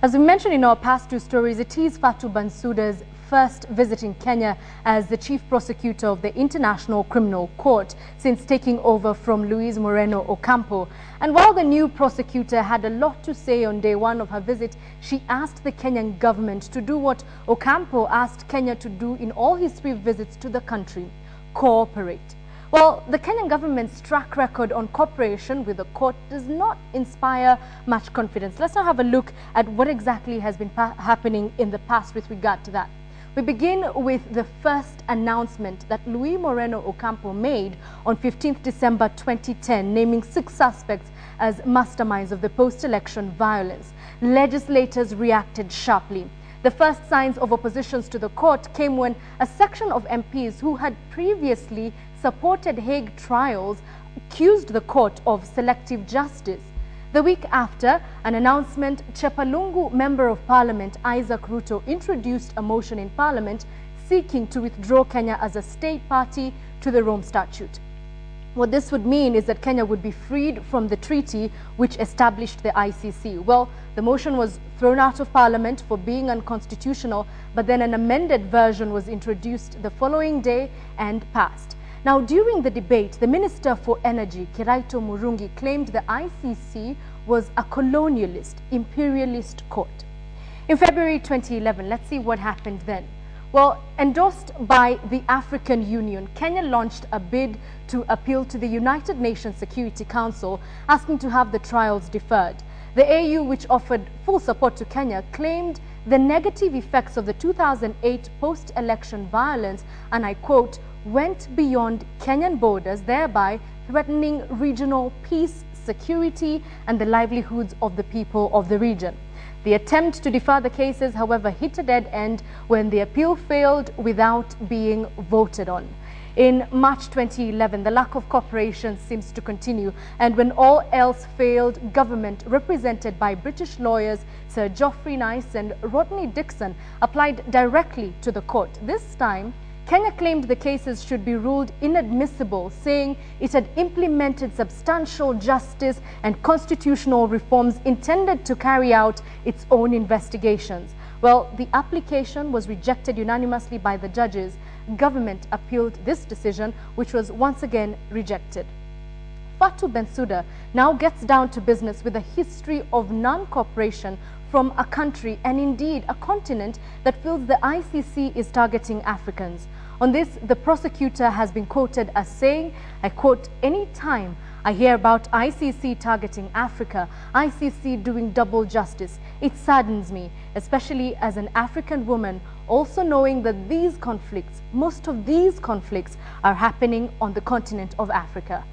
As we mentioned in our past two stories, it is Fatou Bensouda's first visit in Kenya as the chief prosecutor of the International Criminal Court since taking over from Luis Moreno Ocampo. And while the new prosecutor had a lot to say on day one of her visit, she asked the Kenyan government to do what Ocampo asked Kenya to do in all his 3 visits to the country: cooperate. Well, the Kenyan government's track record on cooperation with the court does not inspire much confidence. Let's now have a look at what exactly has been happening in the past with regard to that. We begin with the first announcement that Luis Moreno Ocampo made on 15th December 2010, naming 6 suspects as masterminds of the post-election violence. Legislators reacted sharply. The first signs of oppositions to the court came when a section of MPs who had previously supported Hague trials accused the court of selective justice. The week after an announcement, Chepalungu Member of Parliament Isaac Ruto introduced a motion in Parliament seeking to withdraw Kenya as a state party to the Rome Statute. What this would mean is that Kenya would be freed from the treaty which established the ICC. Well, the motion was thrown out of Parliament for being unconstitutional, but then an amended version was introduced the following day and passed. Now, during the debate, the Minister for Energy, Kiraito Murungi, claimed the ICC was a colonialist, imperialist court. In February 2011, let's see what happened then. Well, endorsed by the African Union, Kenya launched a bid to appeal to the United Nations Security Council, asking to have the trials deferred. The AU, which offered full support to Kenya, claimed the negative effects of the 2008 post-election violence, and I quote, went beyond Kenyan borders, thereby threatening regional peace, security, and the livelihoods of the people of the region. The attempt to defer the cases, however, hit a dead end when the appeal failed without being voted on. In March 2011, the lack of cooperation seems to continue, and when all else failed, government, represented by British lawyers Sir Geoffrey Nice and Rodney Dixon, applied directly to the court. This time, Kenya claimed the cases should be ruled inadmissible, saying it had implemented substantial justice and constitutional reforms intended to carry out its own investigations. Well, the application was rejected unanimously by the judges. Government appealed this decision, which was once again rejected. Fatou Bensouda now gets down to business with a history of non-cooperation from a country and indeed a continent that feels the ICC is targeting Africans. On this, the prosecutor has been quoted as saying, I quote, "Any time I hear about ICC targeting Africa, ICC doing double justice, it saddens me, especially as an African woman, also knowing that these conflicts, most of these conflicts, are happening on the continent of Africa."